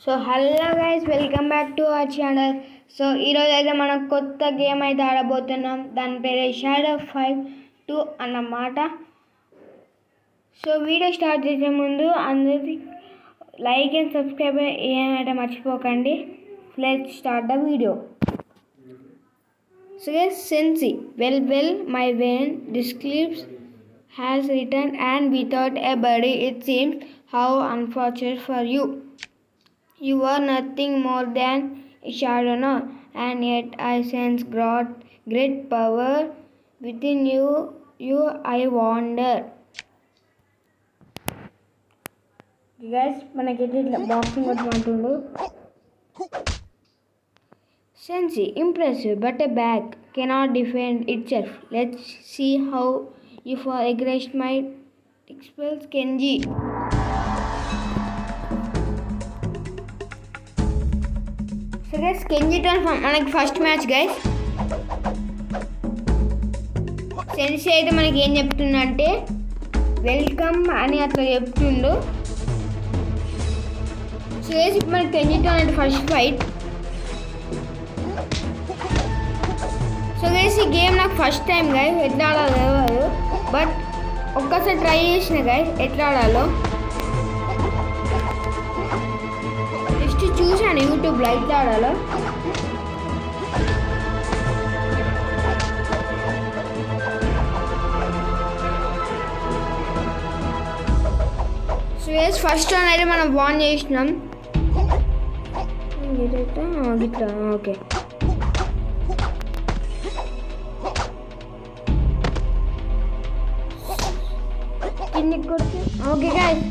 So hello guys, welcome back to our channel. So ఈరోజు అయితే మనం కొత్త గేమ్ అయితే ఆడబోతున్నాం. దాని పేరు షాడో ఫైట్ 2 అన్నమాట. సో వీడియో స్టార్ట్ చేసే ముందు అందరికీ లైక్ అండ్ సబ్స్క్రైబ్ ఏమైతే మర్చిపోకండి. Let's start the video. So yes, Sensi, well, my vein, this clips has returned, and without a body, it seems how unfortunate for you. You are nothing more than a shadow now, and yet I sense great power within you. I wonder. Guys, మనకైతే ఇట్లా boxing కొట్టమంటుండు. Sensi, impressive, but a bag cannot defend itself. Let's see how you for against my expels Kenji. So guys, Kenji turn from మనకి first match guys. సెన్సి అయితే మనకి ఏం చెప్తుందంటే welcome అని అట్లా చెప్తుండు. సో గైస్, ఇప్పుడు మనకి కెంజి టర్న్ అంటే ఫస్ట్ ఫైట్. సో గైస్, ఈ గేమ్ నాకు ఫస్ట్ టైం గైస్, ఎట్లా ఆడాలో తెలియదు. బట్ ఒక్కసారి ట్రై చేసిన గైస్ ఎట్లా ఆడాలో. జస్ట్ చూసాను యూట్యూబ్లో ఎట్లా ఆడాలో. సో గైస్, ఫస్ట్ రౌండ్ అయితే మనం వాన్ చేసినాం. గిట్లా ఓకే. ఓకే గైస్,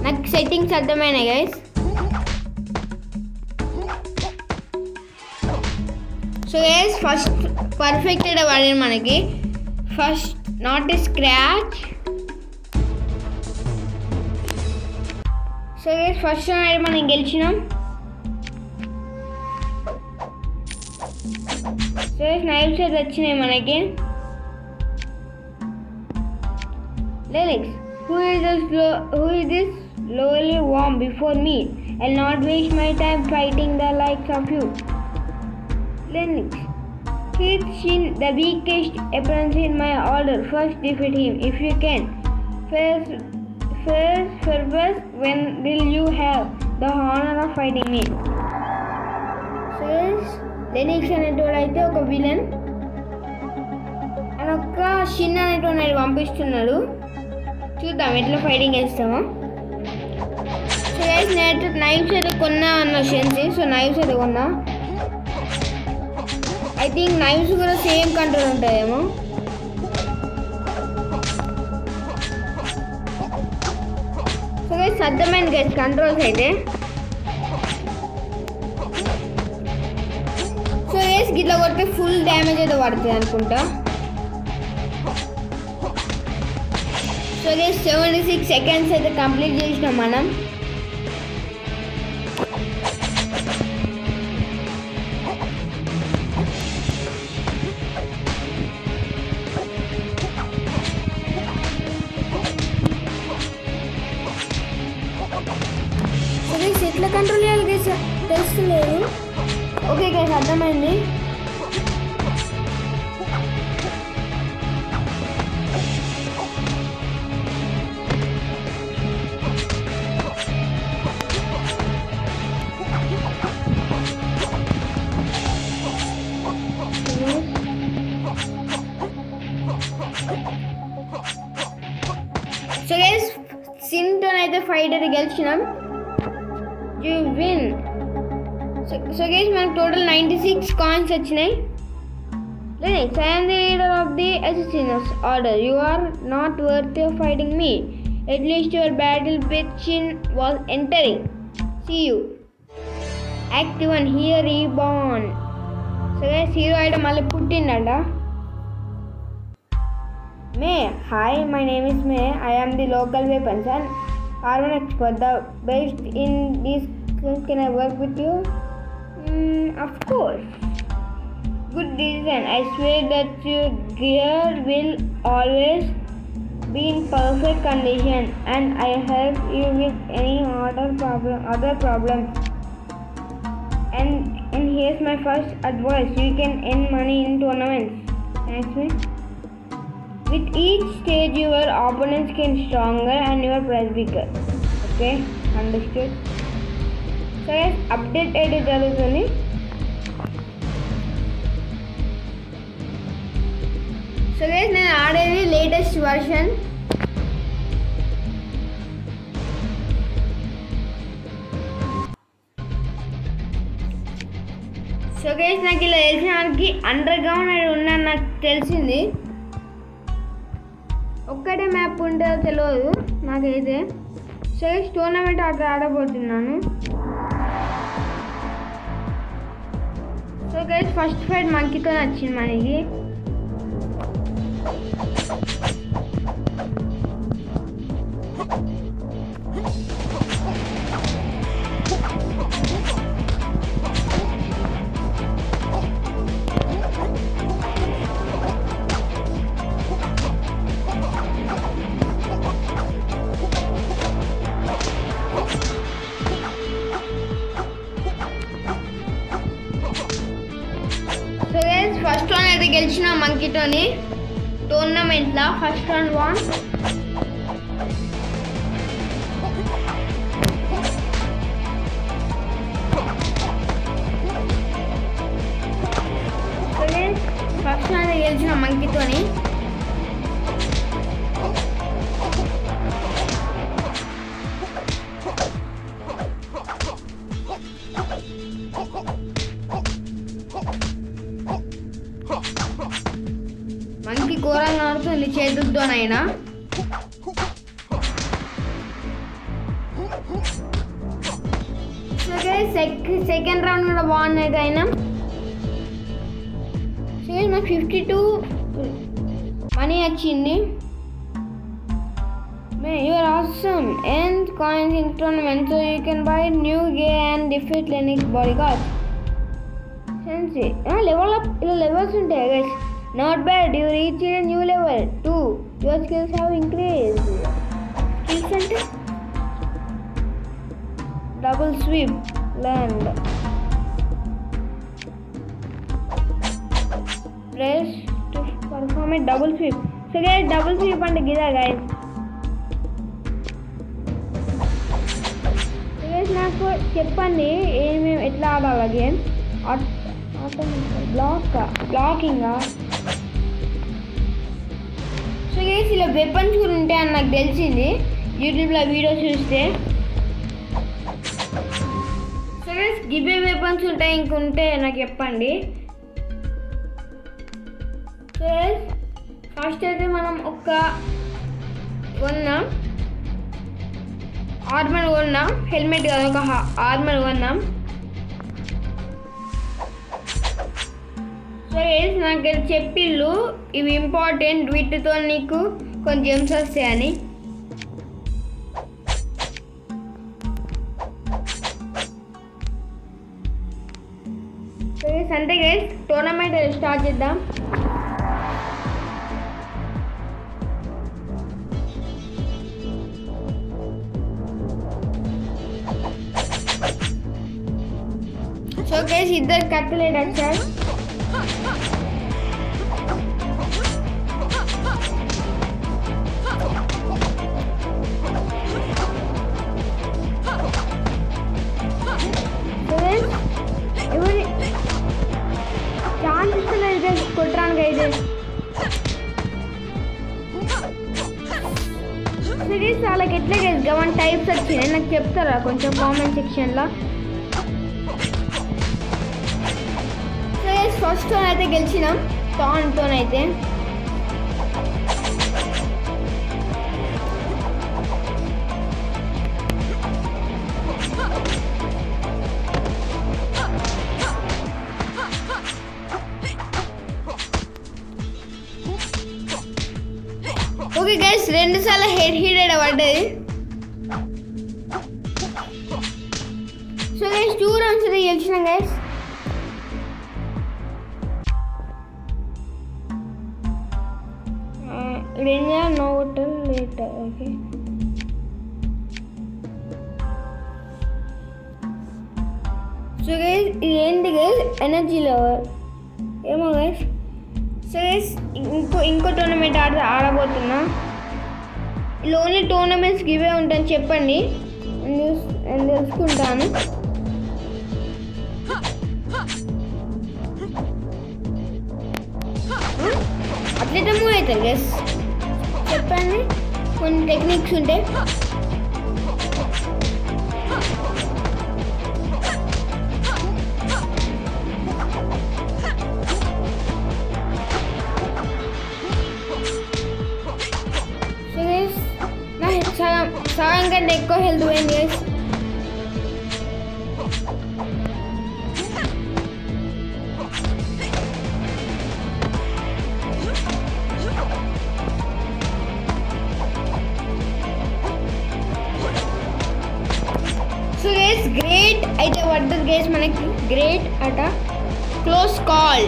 నాకు సెట్టింగ్స్ అర్థమైనాయి guys. So guys, first perfect అయితే పడింది మనకి. First not a scratch. So guys, first అయితే మనం గెలిచినాం. సో గైస్, నైఫ్స్ అయితే వచ్చినాయి మనకి. Lennox, who is this lowly worm before me? I'll not waste my time fighting the likes of you. Lennox, Keith Shin, the weakest appearance in my order. First defeat him if you can. First, when will you have the honor of fighting me? So yes, Lennox అనేటోడైతే ఒక villain. ఆయన ఒక Shin అనేటోడు పంపిస్తున్నాడు. చూద్దాం ఎట్లా fighting చేస్తామో. So guys, నేను knifes అయితే కొన్నా అన్న సెన్సి. సో నైఫ్స్ అయితే కొన్నా. ఐ థింక్ నైఫ్స్ కూడా సేమ్ కంట్రోల్ ఉంటాయేమో. సో గైస్, అర్థమైంది గైస్ కంట్రోల్స్ అయితే. సో గైస్, గిట్లా కొడితే ఫుల్ డ్యామేజ్ అయితే పడుతుంది అనుకుంటా. సో గైస్, 76 సెకండ్స్ అయితే కంప్లీట్ చేసినాం మనం. సో గైస్, ఎట్లా కంట్రోల్ చేయాలి గైస్ తెలుస్తలేదు. ఓకే గైస్, అర్థమైంది. సో గైస్, సిన్తో అయితే ఫైట్ అయితే గెలిచినాం. You win. సో గైస్, మనకు టోటల్ 96 కాయిన్స్ వచ్చినాయి. Lennox, I am the leader of the Assassin's Order. You are not worthy of fighting me. At least your battle with Shin was entering. See you. Act 1, here reborn. So guys, hero item మళ్ళీ పుట్టిండంట. May, hi, my name is May. I am the local weapons and armor expert, the best in this. Can I work with you? Of course. Good decision. I swear that your gear will always be in perfect condition and I help you with any other problems. And here's my first advice. You can earn money in tournaments. Thanks me. With each stage your opponents get stronger and your prize bigger. Okay, understood. So guys, update అయితే జరుగుతుంది. So guys నేను ఆడేది latest version. So guys నాకు ఇలా తెలిసినానికి under ground అని ఉన్నాను నాకు తెలిసింది. ఒక్కటే మ్యాప్ ఉంటుందో తెలియదు నాకైతే. సో గైస్ టోర్నమెంట్ ఆడబోతున్నాను. సో గైస్ ఫస్ట్ ఫైట్ మంకీతో వచ్చింది మనకి. సో గైస్ ఫస్ట్ వన్ అయితే గెలిచిన మంకీతోని టోర్నమెంట్లో first one won. So guys first one అయితే గెలిచిన మంకీతోని. మంకీ ఘోరంగా ఆడుతుంది చేతులతోనైనా. సెకండ్ రౌండ్ కూడా బాగున్నది అయినా. నాకు 52 మనీ వచ్చింది. You are awesome and coins in tournament so you can buy new gear and defeat Lennox bodyguard. Sense level up ఇలా levels ఉంటాయి guys. Not bad, you reached a new level 2. Your skills have increased. Skills అంటే double sweep, land, press to perform a double sweep. So guys, double sweep అంటే గిదా guys. So guys నాకు చెప్పండి ఏమేమి ఎట్లా ఆడాలి game. బ్లాకింగా. So guys ఇలా weapons కూడా ఉంటాయని నాకు తెలిసింది యూట్యూబ్లో వీడియో చూస్తే. సో గైస్ గివే వెపన్స్ ఉంటాయి ఇంకుంటే నాకు చెప్పండి. సో గైస్ ఫస్ట్ అయితే మనం ఒక కొన్నాం ఆర్మర్ కొన్నాం. హెల్మెట్ కాదు ఒక ఆర్మర్ కొన్నాం. సో గైస్ నాకు చెప్పిళ్ళు ఇవి ఇంపార్టెంట్, వీటితో నీకు కొన్ని జెమ్స్ వస్తాయని. సో గైస్ అంటే గైస్ టోర్నమెంట్ స్టార్ట్ చేద్దాం. సో గైస్ ఇద్దరు కట్టలేడు వచ్చారు. ఎవరి ఛాన్స్ ఇస్తలేదు కొట్టడానికి అయితే. సిరీస్ వాళ్ళకి ఎట్లా గైస్ గవన్ టైప్స్ వచ్చినాయి నాకు చెప్తారా కొంచెం కామెంట్ సెక్షన్లో. ఫస్ట్ టోన్ అయితే గెలిచినాం టోన్తోనైతే. ఓకే గైస్ 2 సార్లు హీటెడ్ పడ్డది. సో గైస్ 2 రౌండ్స్ అయితే గెలిచినాం guys. Ranger no hotel filter. Okay, so guys ఇది ఏంటి గైస్, ఎనర్జీ లెవెల్ ఏమో గైస్. సో గైస్ ఇంకో టోర్నమెంట్ ఆడబోతున్నా. ఇలా ఓన్లీ టోర్నమెంట్స్కి ఇవే ఉంటాయని చెప్పండి, నేను తెలుసుకుంటాను. అట్లయితే మూవ్ అవుతారు గైస్, చెప్పండి కొన్ని టెక్నిక్స్ ఉంటాయి. సో గైస్ నా సగం కంటే ఎక్కువ హెల్త్ పోయింది గైస్. సో గైస్ గ్రేట్ అయితే పడ్డది గైస్ మనకి, గ్రేట్ అట. Close call.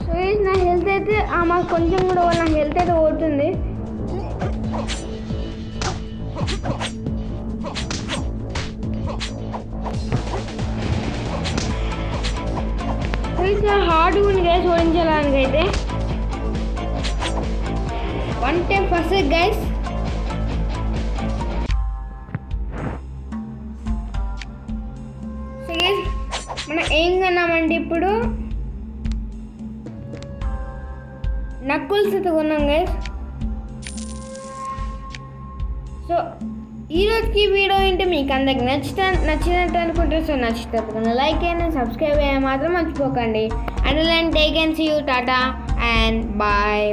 సో గైస్ నా హెల్త్ అయితే మాకు కొంచెం కూడా నా హెల్త్ అయితే పోతుంది. హార్డ్ ఉంది గైస్ ఓడించడానికి అయితే. 1 time first guys. So guys మనం ఏం కొన్నామంటే ఇప్పుడు నక్కుల్స్ అయితే కొన్నాం గైస్. సో ఈరోజుకి వీడియో ఏంటి మీకు అందరికి నచ్చినట్టు అనుకుంటే, సో నచ్చితే లైక్ చేయండి, సబ్స్క్రైబ్ చేయడం మాత్రం మర్చిపోకండి. And take and see you, tata and bye.